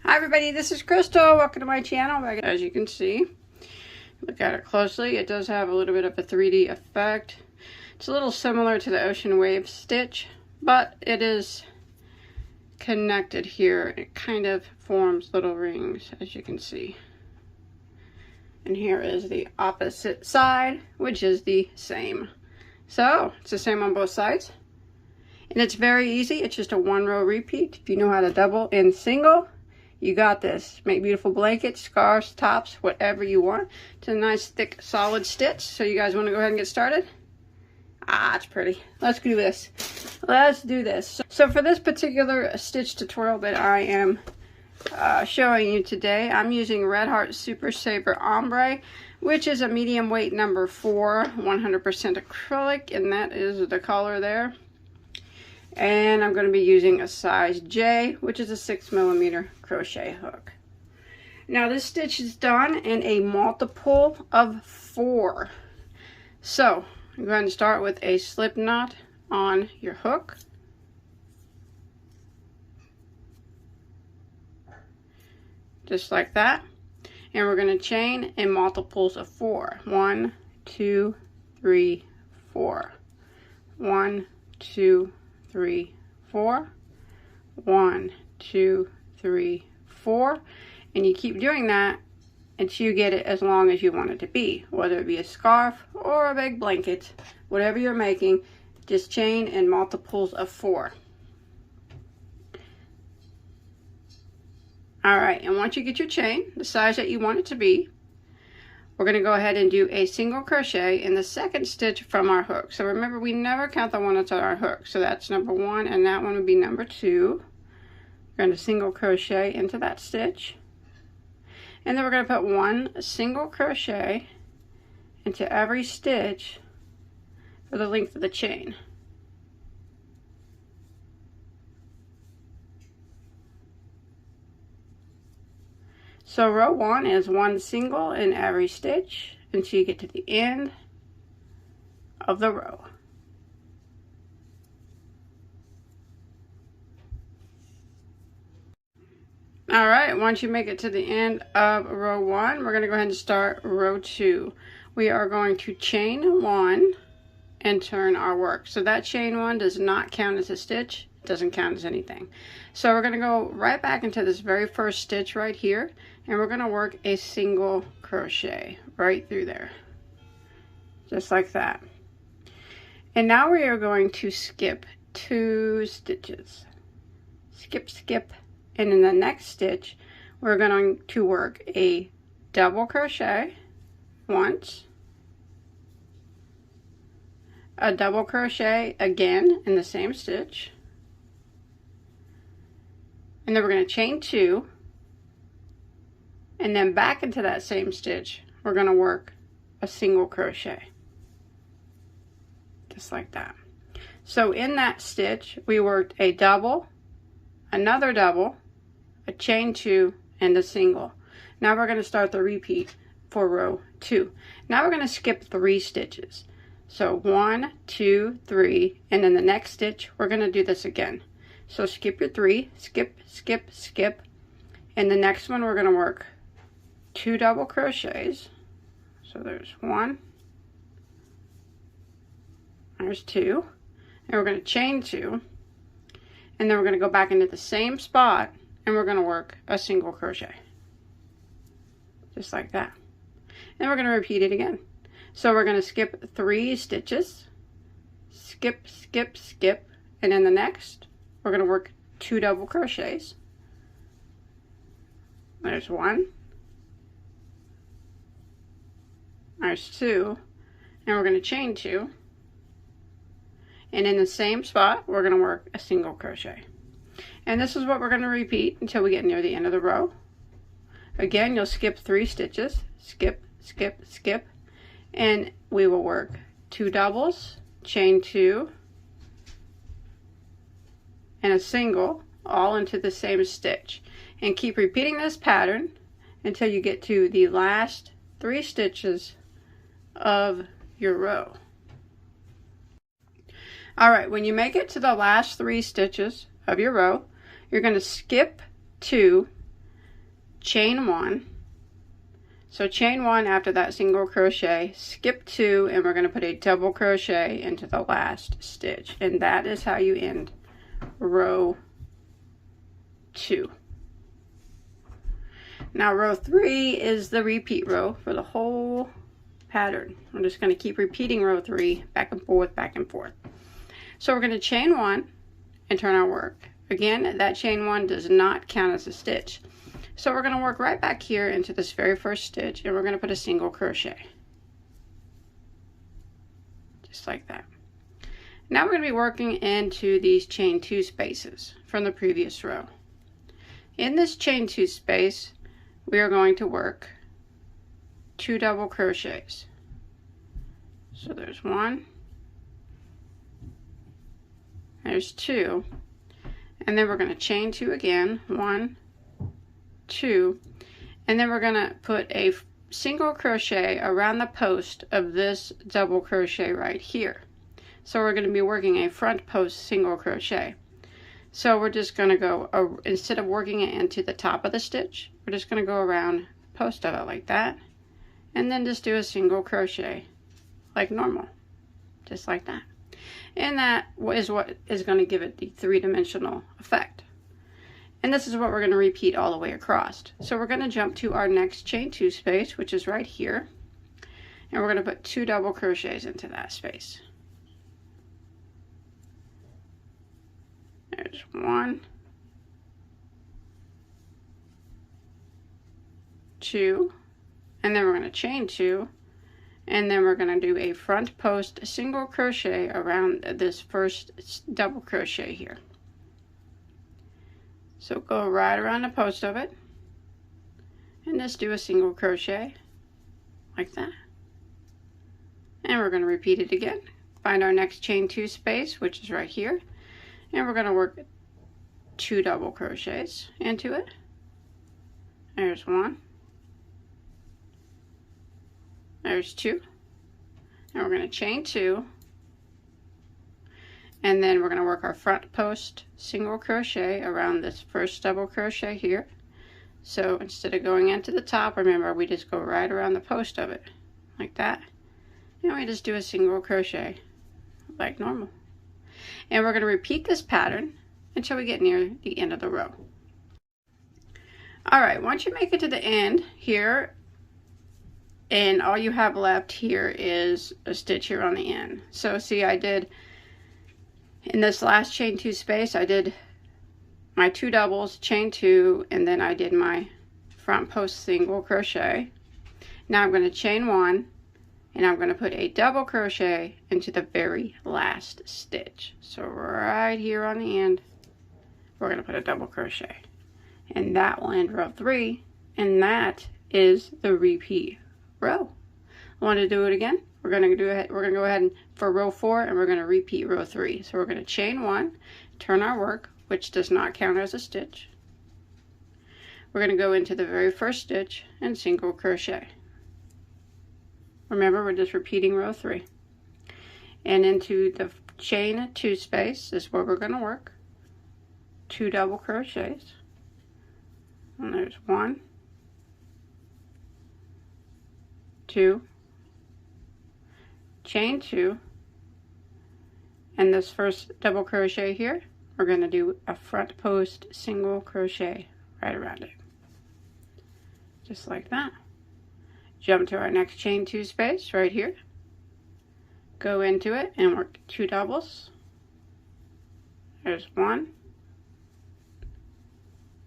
Hi everybody, this is Crystal. Welcome to my channel. As you can see, look at it closely. It does have a little bit of a 3D effect. It's a little similar to the ocean wave stitch, but it is connected here. It kind of forms little rings, as you can see. And here is the opposite side, which is the same. So it's the same on both sides. And it's very easy. It's just a 1-row repeat. If you know how to double and single, you got this. Make beautiful blankets, scarves, tops, whatever you want. It's a nice, thick, solid stitch. So you guys want to go ahead and get started? Ah, it's pretty. Let's do this. Let's do this. So for this particular stitch tutorial that I am showing you today, I'm using Red Heart Super Saver Ombre, which is a medium weight number 4, 100% acrylic, and that is the color there. And I'm going to be using a size J, which is a 6mm crochet hook. Now this stitch is done in a multiple of 4. So I'm going to start with a slip knot on your hook. Just like that. And we're going to chain in multiples of 4. 1, 2, 3, 4. 1, 2, 3, 4. 1, 2, 3, 4. And you keep doing that until you get it as long as you want it to be, whether it be a scarf or a big blanket, whatever you're making. Just chain in multiples of 4. All right, and once you get your chain the size that you want it to be, we're going to go ahead and do a single crochet in the second stitch from our hook. So remember, we never count the one that's on our hook. So that's number 1, and that one would be number 2. We're going to single crochet into that stitch. And then we're going to put 1 single crochet into every stitch for the length of the chain. So row 1 is 1 single in every stitch until you get to the end of the row. All right, once you make it to the end of row 1, we're going to go ahead and start row 2. We are going to chain 1 and turn our work. So that chain 1 does not count as a stitch. It doesn't count as anything. So we're going to go right back into this very first stitch right here, and we're going to work a single crochet right through there, just like that. And now we are going to skip 2 stitches. Skip, skip, and in the next stitch we're going to work a double crochet once, a double crochet again in the same stitch, and then we're going to chain 2, and then back into that same stitch we're going to work a single crochet, just like that. So in that stitch we worked a double, another double, a chain 2, and a single. Now we're going to start the repeat for row 2. Now we're going to skip 3 stitches. So 1, 2, 3, and then the next stitch we're going to do this again. So skip your 3, skip, skip, skip, and the next one we're going to work 2 double crochets. So there's 1, there's 2, and we're going to chain 2, and then we're going to go back into the same spot and we're going to work a single crochet, just like that. And we're going to repeat it again. So we're going to skip 3 stitches, skip, skip, skip, and in the next we're going to work 2 double crochets. There's 1, there's 2, and we're going to chain 2, and in the same spot we're going to work a single crochet. And this is what we're going to repeat until we get near the end of the row. Again, you'll skip 3 stitches, skip, skip, skip, and we will work 2 doubles, chain 2, and a single, all into the same stitch. And keep repeating this pattern until you get to the last 3 stitches of your row. All right, when you make it to the last 3 stitches of your row, you're going to skip 2, chain 1. So chain 1 after that single crochet, skip 2, and we're going to put a double crochet into the last stitch, and that is how you end row 2. Now row 3 is the repeat row for the whole pattern. I'm just going to keep repeating row 3 back and forth, back and forth. So we're going to chain 1 and turn our work. Again, that chain 1 does not count as a stitch. So we're going to work right back here into this very first stitch, and we're going to put a single crochet. Just like that. Now we're going to be working into these chain 2 spaces from the previous row. In this chain 2 space, we are going to work 2 double crochets. So there's 1, there's 2, and then we're going to chain 2 again, 1, 2, and then we're going to put a single crochet around the post of this double crochet right here. So we're going to be working a front post single crochet. So we're just going to go, instead of working it into the top of the stitch, we're just going to go around the post of it like that, and then just do a single crochet like normal, just like that. And that is what is going to give it the 3-dimensional effect. And this is what we're going to repeat all the way across. So we're going to jump to our next chain 2 space, which is right here, and we're going to put 2 double crochets into that space. There's 1, 2, and then we're going to chain 2, and then we're going to do a front post single crochet around this first double crochet here. So go right around the post of it, and just do a single crochet like that. And we're going to repeat it again. Find our next chain 2 space, which is right here, and we're going to work 2 double crochets into it. There's 1, there's 2, and we're going to chain 2, and then we're going to work our front post single crochet around this first double crochet here. So instead of going into the top, remember, we just go right around the post of it like that, and we just do a single crochet like normal. And we're going to repeat this pattern until we get near the end of the row. Alright, once you make it to the end here, and all you have left here is a stitch here on the end. So see, I did, in this last chain 2 space, I did my 2 doubles, chain 2, and then I did my front post single crochet. Now I'm going to chain 1, and I'm going to put a double crochet into the very last stitch. So right here on the end, we're going to put a double crochet, and that will end row 3, and that is the repeat row. I want to do it again. We're going to go ahead and for row 4, and we're going to repeat row 3. So we're going to chain 1, turn our work, which does not count as a stitch. We're going to go into the very first stitch and single crochet. Remember, we're just repeating row 3. And into the chain 2 space is where we're going to work 2 double crochets. And there's 1, 2, chain 2, and this first double crochet here, we're going to do a front post single crochet right around it, just like that. Jump to our next chain 2 space right here, go into it and work 2 doubles. There's 1,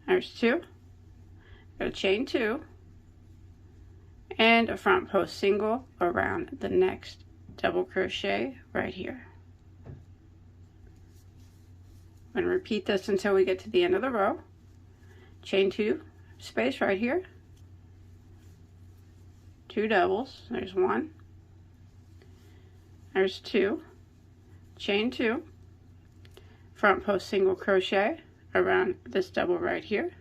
there's 2, go chain 2, and a front post single around the next double crochet right here. I'm going to repeat this until we get to the end of the row. Chain 2 space right here, 2 doubles, there's 1, there's 2, chain 2, front post single crochet around this double right here,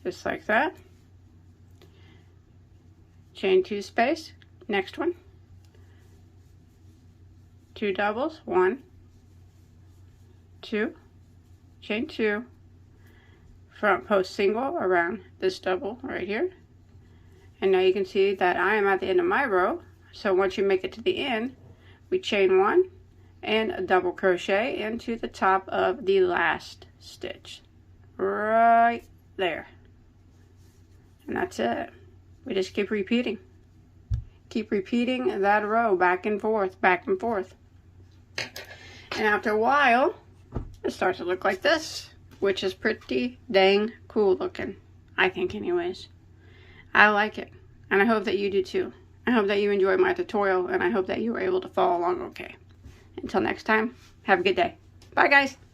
just like that. Chain 2 space, next one, 2 doubles, 1, 2, chain 2, front post single around this double right here. And now you can see that I am at the end of my row. So once you make it to the end, we chain 1 and a double crochet into the top of the last stitch right there. And that's it. We just keep repeating. Keep repeating that row back and forth, back and forth. And after a while, it starts to look like this, which is pretty dang cool looking, I think anyways. I like it, and I hope that you do too. I hope that you enjoyed my tutorial, and I hope that you were able to follow along okay. Until next time, have a good day. Bye guys!